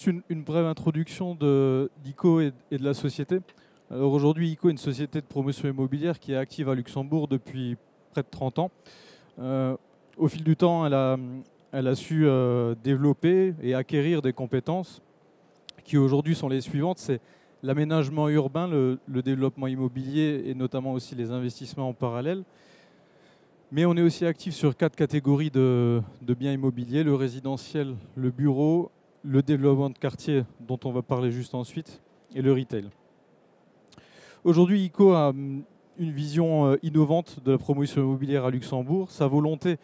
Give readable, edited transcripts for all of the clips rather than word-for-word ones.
une brève introduction d'ICO et de la société. Alors aujourd'hui, ICO est une société de promotion immobilière qui est active à Luxembourg depuis près de 30 ans. Au fil du temps, elle a su développer et acquérir des compétences qui aujourd'hui sont les suivantes. C'est l'aménagement urbain, le développement immobilier et notamment aussi les investissements en parallèle. Mais on est aussi actif sur 4 catégories de biens immobiliers, le résidentiel, le bureau, le développement de quartier dont on va parler juste ensuite et le retail. Aujourd'hui, ICO a une vision innovante de la promotion immobilière à Luxembourg. Sa volonté,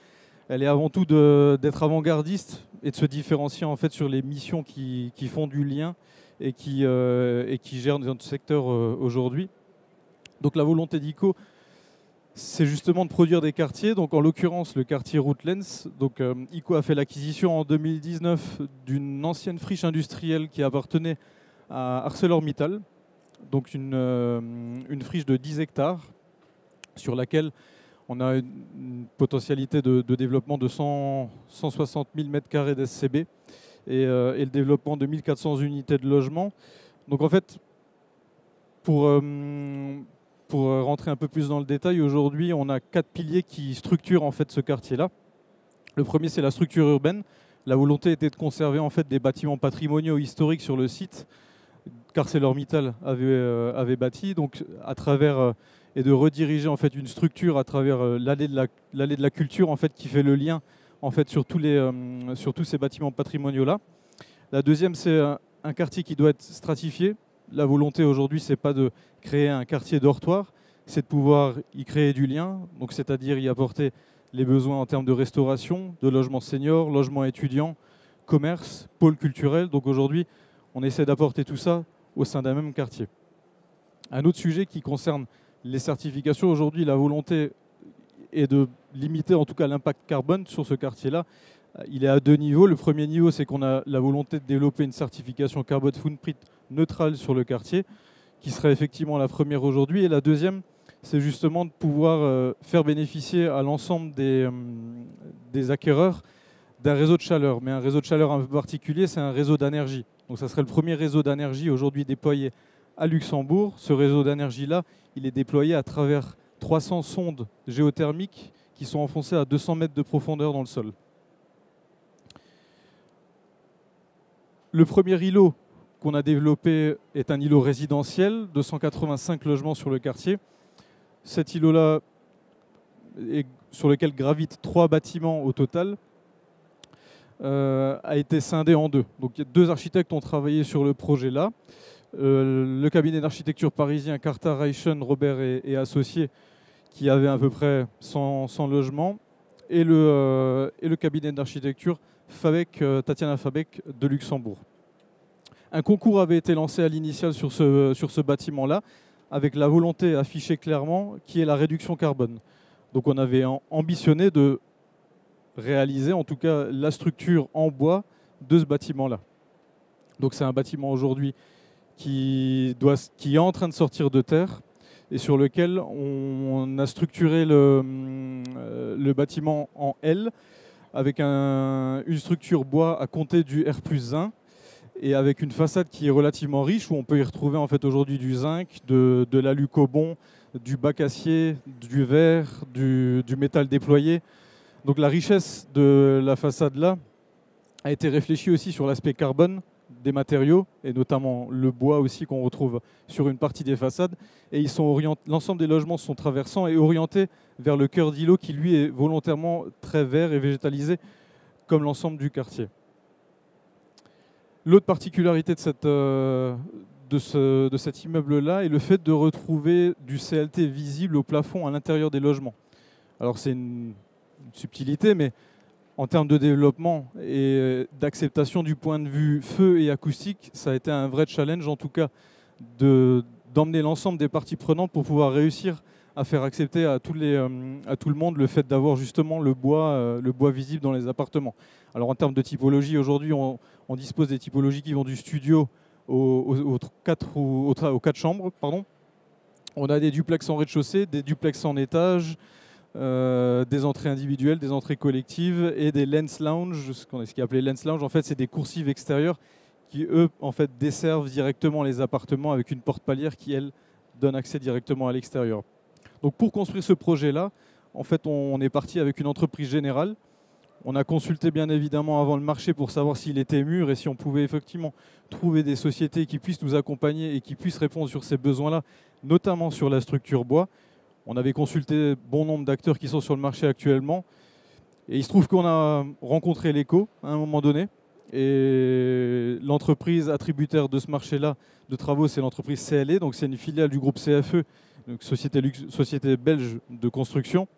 elle est avant tout d'être avant-gardiste et de se différencier en fait sur les missions qui font du lien et qui gèrent notre secteur aujourd'hui. Donc la volonté d'ICO, c'est justement de produire des quartiers. Donc en l'occurrence, le quartier Routlands. Donc ICO a fait l'acquisition en 2019 d'une ancienne friche industrielle qui appartenait à ArcelorMittal. Donc une friche de 10 hectares sur laquelle on a une potentialité de développement de 160 000 m² d'SCB et le développement de 1400 unités de logement. Donc en fait, pour rentrer un peu plus dans le détail, aujourd'hui on a 4 piliers qui structurent en fait ce quartier-là. Le premier, c'est la structure urbaine. La volonté était de conserver en fait des bâtiments patrimoniaux historiques sur le site qu'ArcelorMittal avait bâti, donc à travers et de rediriger en fait une structure à travers l'allée de la culture en fait qui fait le lien en fait sur tous ces bâtiments patrimoniaux là. La deuxième, c'est un quartier qui doit être stratifié. La volonté aujourd'hui, c'est pas de créer un quartier dortoir, c'est de pouvoir y créer du lien, donc c'est-à-dire y apporter les besoins en termes de restauration, de logement senior, logement étudiant, commerce, pôle culturel. Donc aujourd'hui, on essaie d'apporter tout ça au sein d'un même quartier. Un autre sujet qui concerne les certifications, aujourd'hui, la volonté est de limiter en tout cas l'impact carbone sur ce quartier-là. Il est à 2 niveaux. Le premier niveau, c'est qu'on a la volonté de développer une certification carbone footprint neutrale sur le quartier, qui serait effectivement la première aujourd'hui. Et la deuxième, c'est justement de pouvoir faire bénéficier à l'ensemble des acquéreurs d'un réseau de chaleur. Mais un réseau de chaleur un peu particulier, c'est un réseau d'énergie. Donc ça serait le premier réseau d'énergie aujourd'hui déployé à Luxembourg. Ce réseau d'énergie-là, il est déployé à travers 300 sondes géothermiques qui sont enfoncées à 200 mètres de profondeur dans le sol. Le premier îlot qu'on a développé est un îlot résidentiel, 285 logements sur le quartier. Cet îlot-là, sur lequel gravitent 3 bâtiments au total, a été scindé en 2. Donc 2 architectes ont travaillé sur le projet-là. Le cabinet d'architecture parisien Carta Reichen, Robert et Associés, qui avait à peu près 100 logements, et le cabinet d'architecture Tatiana Fabec de Luxembourg. Un concours avait été lancé à l'initiale sur ce bâtiment-là, avec la volonté affichée clairement qui est la réduction carbone. Donc on avait ambitionné de réaliser en tout cas la structure en bois de ce bâtiment-là. Donc c'est un bâtiment aujourd'hui qui est en train de sortir de terre et sur lequel on a structuré le bâtiment en L avec une structure bois à compter du R+1 et avec une façade qui est relativement riche où on peut y retrouver en fait aujourd'hui du zinc, de l'alu-cobon, du bac acier, du verre, du métal déployé. Donc la richesse de la façade là a été réfléchie aussi sur l'aspect carbone des matériaux et notamment le bois aussi qu'on retrouve sur une partie des façades. Et l'ensemble des logements sont traversants et orientés vers le cœur d'îlot qui lui est volontairement très vert et végétalisé comme l'ensemble du quartier. L'autre particularité de cet immeuble-là est le fait de retrouver du CLT visible au plafond à l'intérieur des logements. Alors c'est une subtilité, mais en termes de développement et d'acceptation du point de vue feu et acoustique, ça a été un vrai challenge en tout cas d'emmener l'ensemble des parties prenantes pour pouvoir réussir à faire accepter à tout le monde le fait d'avoir justement le bois visible dans les appartements. Alors en termes de typologie, aujourd'hui on dispose des typologies qui vont du studio aux 4 chambres. Pardon. On a des duplex en rez-de-chaussée, des duplex en étage, des entrées individuelles, des entrées collectives et des lens lounge, ce qui est appelé lens lounge. En fait, c'est des coursives extérieures qui eux en fait desservent directement les appartements avec une porte palière qui elle donne accès directement à l'extérieur. Donc pour construire ce projet-là, en fait on est parti avec une entreprise générale. On a consulté bien évidemment avant le marché pour savoir s'il était mûr et si on pouvait effectivement trouver des sociétés qui puissent nous accompagner et qui puissent répondre sur ces besoins-là, notamment sur la structure bois. On avait consulté bon nombre d'acteurs qui sont sur le marché actuellement. Et il se trouve qu'on a rencontré l'ECO à un moment donné. Et l'entreprise attributaire de ce marché-là de travaux, c'est l'entreprise CLE. Donc c'est une filiale du groupe CFE, donc société belge de construction.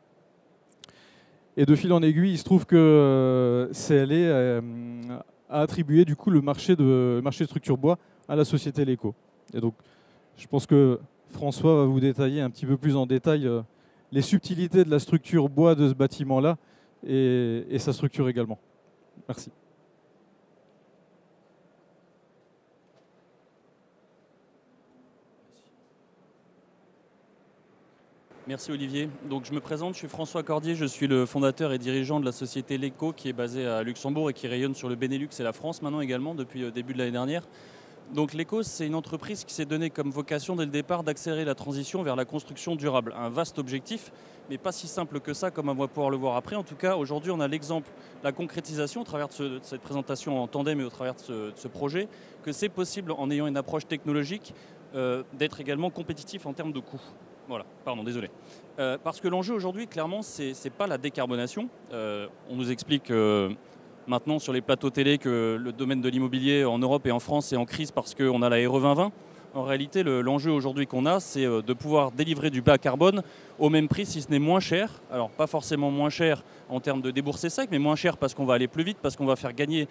Et de fil en aiguille, il se trouve que CLE a attribué du coup le marché de structure bois à la société l'ECO. Et donc je pense que François va vous détailler un petit peu plus en détail les subtilités de la structure bois de ce bâtiment-là et sa structure également. Merci. Merci Olivier. Donc je me présente, je suis François Cordier, je suis le fondateur et dirigeant de la société l'ECO qui est basée à Luxembourg et qui rayonne sur le Benelux et la France maintenant également depuis le début de l'année dernière. Donc l'ECO, c'est une entreprise qui s'est donnée comme vocation dès le départ d'accélérer la transition vers la construction durable. Un vaste objectif, mais pas si simple que ça comme on va pouvoir le voir après. En tout cas, aujourd'hui, on a l'exemple, la concrétisation au travers de cette présentation en tandem et au travers de ce projet, que c'est possible en ayant une approche technologique d'être également compétitif en termes de coûts. Voilà, pardon, désolé. Parce que l'enjeu aujourd'hui, clairement, c'est pas la décarbonation. On nous explique maintenant sur les plateaux télé que le domaine de l'immobilier en Europe et en France est en crise parce qu'on a la RE 2020. En réalité, l'enjeu aujourd'hui qu'on a, c'est de pouvoir délivrer du bas carbone au même prix, si ce n'est moins cher. Alors, pas forcément moins cher en termes de déboursés secs, mais moins cher parce qu'on va aller plus vite, parce qu'on va faire gagner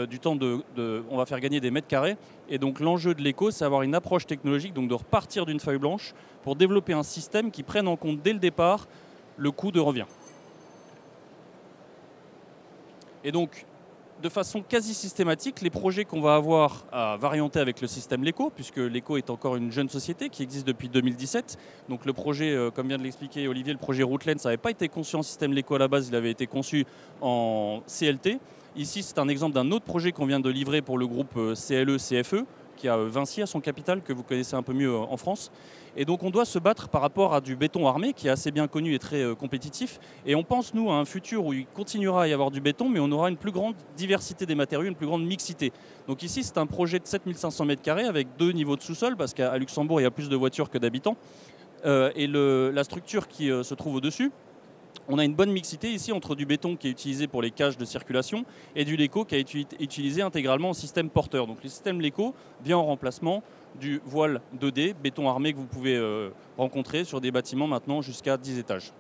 du temps, on va faire gagner des mètres carrés. Et donc, l'enjeu de l'ECO, c'est avoir une approche technologique, donc de repartir d'une feuille blanche pour développer un système qui prenne en compte dès le départ le coût de revient. Et donc, de façon quasi systématique, les projets qu'on va avoir à varianter avec le système l'ECO, puisque l'ECO est encore une jeune société qui existe depuis 2017. Donc le projet, comme vient de l'expliquer Olivier, le projet Routeline, ça n'avait pas été conçu en système l'ECO à la base, il avait été conçu en CLT. Ici, c'est un exemple d'un autre projet qu'on vient de livrer pour le groupe CLE-CFE, qui a Vinci à son capital, que vous connaissez un peu mieux en France. Et donc on doit se battre par rapport à du béton armé, qui est assez bien connu et très compétitif. Et on pense, nous, à un futur où il continuera à y avoir du béton, mais on aura une plus grande diversité des matériaux, une plus grande mixité. Donc ici, c'est un projet de 7500 m² avec 2 niveaux de sous-sol, parce qu'à Luxembourg, il y a plus de voitures que d'habitants. Et la structure qui se trouve au-dessus, on a une bonne mixité ici entre du béton qui est utilisé pour les cages de circulation et du LECO qui a été utilisé intégralement en système porteur. Donc le système LECO vient en remplacement du voile 2D, béton armé que vous pouvez rencontrer sur des bâtiments maintenant jusqu'à 10 étages.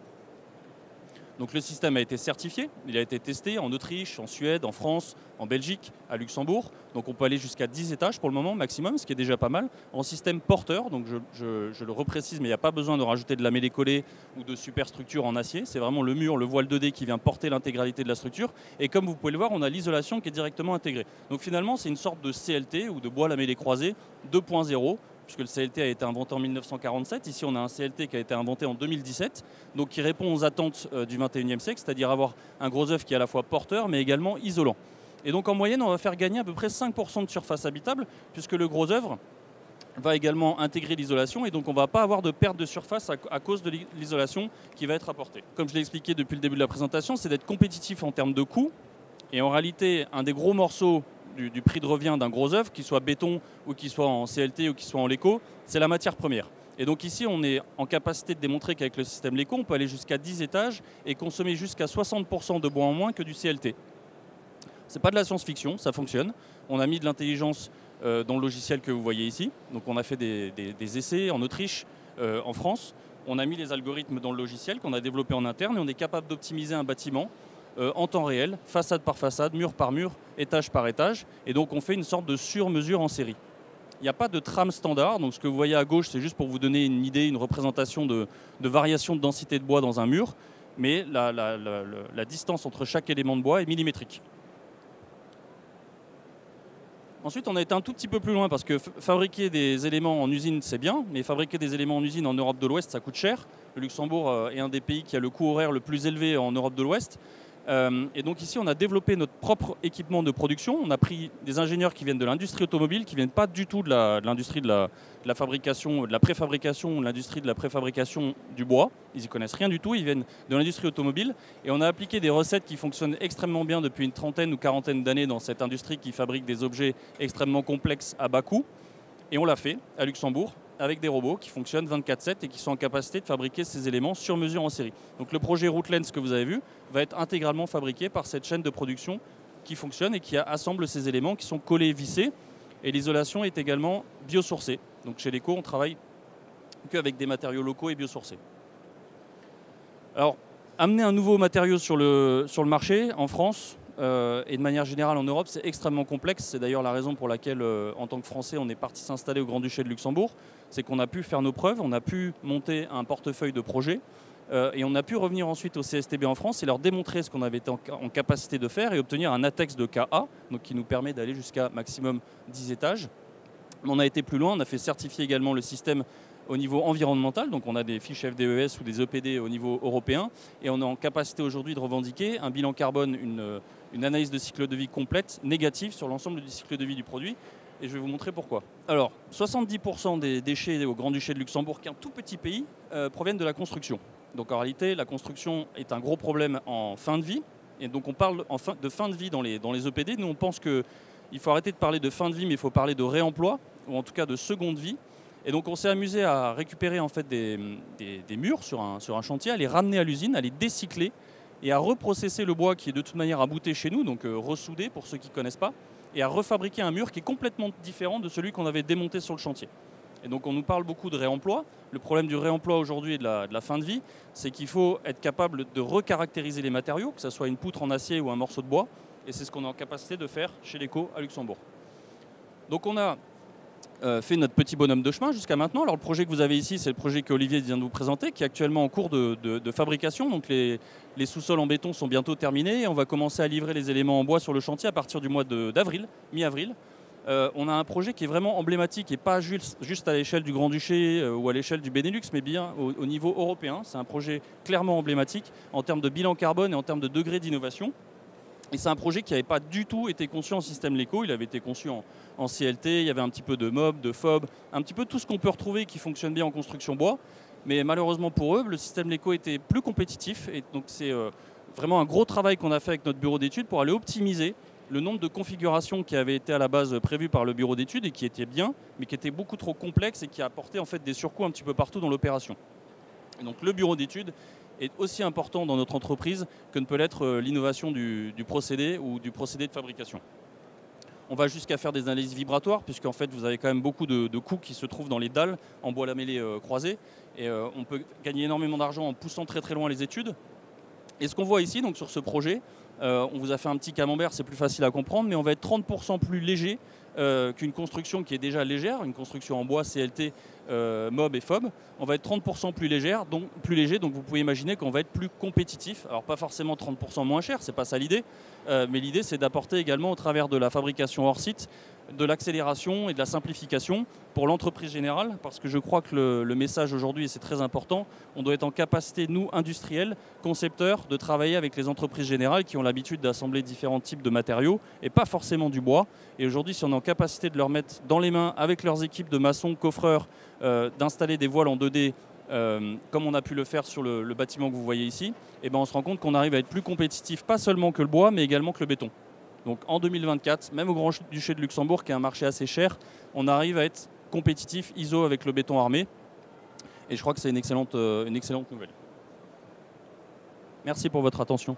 Donc le système a été certifié, il a été testé en Autriche, en Suède, en France, en Belgique, à Luxembourg. Donc on peut aller jusqu'à 10 étages pour le moment maximum, ce qui est déjà pas mal. En système porteur, donc je le reprécise, mais il n'y a pas besoin de rajouter de lamellé collé ou de superstructure en acier. C'est vraiment le mur, le voile 2D qui vient porter l'intégralité de la structure. Et comme vous pouvez le voir, on a l'isolation qui est directement intégrée. Donc finalement, c'est une sorte de CLT ou de bois lamellé croisé 2.0. Puisque le CLT a été inventé en 1947. Ici, on a un CLT qui a été inventé en 2017, donc qui répond aux attentes du 21e siècle, c'est-à-dire avoir un gros œuvre qui est à la fois porteur, mais également isolant. Et donc, en moyenne, on va faire gagner à peu près 5% de surface habitable, puisque le gros œuvre va également intégrer l'isolation, et donc on ne va pas avoir de perte de surface à cause de l'isolation qui va être apportée. Comme je l'ai expliqué depuis le début de la présentation, c'est d'être compétitif en termes de coût, et en réalité, un des gros morceaux du prix de revient d'un gros œuvre, qu'il soit béton ou qu'il soit en CLT ou qu'il soit en LECO, c'est la matière première. Et donc ici, on est en capacité de démontrer qu'avec le système LECO, on peut aller jusqu'à 10 étages et consommer jusqu'à 60% de bois en moins que du CLT. C'est pas de la science-fiction, ça fonctionne. On a mis de l'intelligence dans le logiciel que vous voyez ici. Donc on a fait des essais en Autriche, en France. On a mis les algorithmes dans le logiciel qu'on a développé en interne et on est capable d'optimiser un bâtiment en temps réel, façade par façade, mur par mur, étage par étage. Et donc on fait une sorte de sur-mesure en série. Il n'y a pas de trame standard, donc ce que vous voyez à gauche, c'est juste pour vous donner une idée, une représentation de variation de densité de bois dans un mur, mais la distance entre chaque élément de bois est millimétrique. Ensuite, on a été un tout petit peu plus loin parce que fabriquer des éléments en usine, c'est bien, mais fabriquer des éléments en usine en Europe de l'Ouest, ça coûte cher. Le Luxembourg est un des pays qui a le coût horaire le plus élevé en Europe de l'Ouest. Et donc ici, on a développé notre propre équipement de production. On a pris des ingénieurs qui viennent de l'industrie automobile, qui ne viennent pas du tout de l'industrie de la fabrication, de la préfabrication, de l'industrie de la préfabrication du bois. Ils n'y connaissent rien du tout, ils viennent de l'industrie automobile. Et on a appliqué des recettes qui fonctionnent extrêmement bien depuis une trentaine ou quarantaine d'années dans cette industrie qui fabrique des objets extrêmement complexes à bas coût. Et on l'a fait à Luxembourg, avec des robots qui fonctionnent 24/7 et qui sont en capacité de fabriquer ces éléments sur mesure en série. Donc le projet Routelens que vous avez vu va être intégralement fabriqué par cette chaîne de production qui fonctionne et qui assemble ces éléments qui sont collés et vissés. Et l'isolation est également biosourcée. Donc chez Leco, on travaille qu'avec des matériaux locaux et biosourcés. Alors, amener un nouveau matériau sur le marché en France, et de manière générale en Europe, c'est extrêmement complexe. C'est d'ailleurs la raison pour laquelle, en tant que Français, on est parti s'installer au Grand-Duché de Luxembourg. C'est qu'on a pu faire nos preuves, on a pu monter un portefeuille de projets et on a pu revenir ensuite au CSTB en France et leur démontrer ce qu'on avait été en capacité de faire et obtenir un ATEX de KA, donc qui nous permet d'aller jusqu'à maximum 10 étages. Mais on a été plus loin, on a fait certifier également le système au niveau environnemental, donc on a des fiches FDES ou des EPD au niveau européen, et on est en capacité aujourd'hui de revendiquer un bilan carbone, une analyse de cycle de vie complète, négative sur l'ensemble du cycle de vie du produit, et je vais vous montrer pourquoi. Alors, 70% des déchets au Grand-Duché de Luxembourg, qui est un tout petit pays, proviennent de la construction. Donc en réalité, la construction est un gros problème en fin de vie, et donc on parle de fin de vie dans les EPD. Nous, on pense qu'il faut arrêter de parler de fin de vie, mais il faut parler de réemploi, ou en tout cas de seconde vie. Et donc on s'est amusé à récupérer en fait des murs sur un chantier, à les ramener à l'usine, à les décycler et à reprocesser le bois qui est de toute manière abouté chez nous, donc ressoudé pour ceux qui ne connaissent pas, et à refabriquer un mur qui est complètement différent de celui qu'on avait démonté sur le chantier. Et donc on nous parle beaucoup de réemploi. Le problème du réemploi aujourd'hui et de la fin de vie, c'est qu'il faut être capable de recaractériser les matériaux, que ce soit une poutre en acier ou un morceau de bois, et c'est ce qu'on est en capacité de faire chez Leco à Luxembourg. Donc on a fait notre petit bonhomme de chemin jusqu'à maintenant. Alors le projet que vous avez ici, c'est le projet qu'Olivier vient de vous présenter, qui est actuellement en cours de fabrication. Donc les sous-sols en béton sont bientôt terminés et on va commencer à livrer les éléments en bois sur le chantier à partir du mois d'avril, mi-avril. On a un projet qui est vraiment emblématique et pas juste à l'échelle du Grand-Duché ou à l'échelle du Benelux, mais bien au niveau européen. C'est un projet clairement emblématique en termes de bilan carbone et en termes de degré d'innovation. Et c'est un projet qui n'avait pas du tout été conçu en système Leco, il avait été conçu en CLT, il y avait un petit peu de MOB, de FOB, un petit peu tout ce qu'on peut retrouver qui fonctionne bien en construction bois. Mais malheureusement pour eux, le système Leco était plus compétitif. Et donc c'est vraiment un gros travail qu'on a fait avec notre bureau d'études pour aller optimiser le nombre de configurations qui avaient été à la base prévues par le bureau d'études et qui étaient bien, mais qui étaient beaucoup trop complexes et qui apportaient en fait des surcoûts un petit peu partout dans l'opération. Et donc le bureau d'études est aussi important dans notre entreprise que ne peut l'être l'innovation du procédé ou du procédé de fabrication. On va jusqu'à faire des analyses vibratoires, puisqu'en fait vous avez quand même beaucoup de coups qui se trouvent dans les dalles en bois lamellé croisé. Et on peut gagner énormément d'argent en poussant très très loin les études. Et ce qu'on voit ici donc, sur ce projet, on vous a fait un petit camembert, c'est plus facile à comprendre, mais on va être 30% plus léger qu'une construction qui est déjà légère, une construction en bois CLT, MOB et FOB. On va être 30% plus léger, donc vous pouvez imaginer qu'on va être plus compétitif. Alors pas forcément 30% moins cher, c'est pas ça l'idée, mais l'idée c'est d'apporter également au travers de la fabrication hors site de l'accélération et de la simplification pour l'entreprise générale, parce que je crois que le message aujourd'hui, et c'est très important, on doit être en capacité, nous, industriels, concepteurs, de travailler avec les entreprises générales qui ont l'habitude d'assembler différents types de matériaux et pas forcément du bois. Et aujourd'hui, si on est en capacité de leur mettre dans les mains, avec leurs équipes de maçons, coffreurs, d'installer des voiles en 2D, comme on a pu le faire sur le bâtiment que vous voyez ici, et ben on se rend compte qu'on arrive à être plus compétitif, pas seulement que le bois, mais également que le béton. Donc en 2024, même au Grand-Duché de Luxembourg, qui est un marché assez cher, on arrive à être compétitif ISO avec le béton armé. Et je crois que c'est une excellente nouvelle. Merci pour votre attention.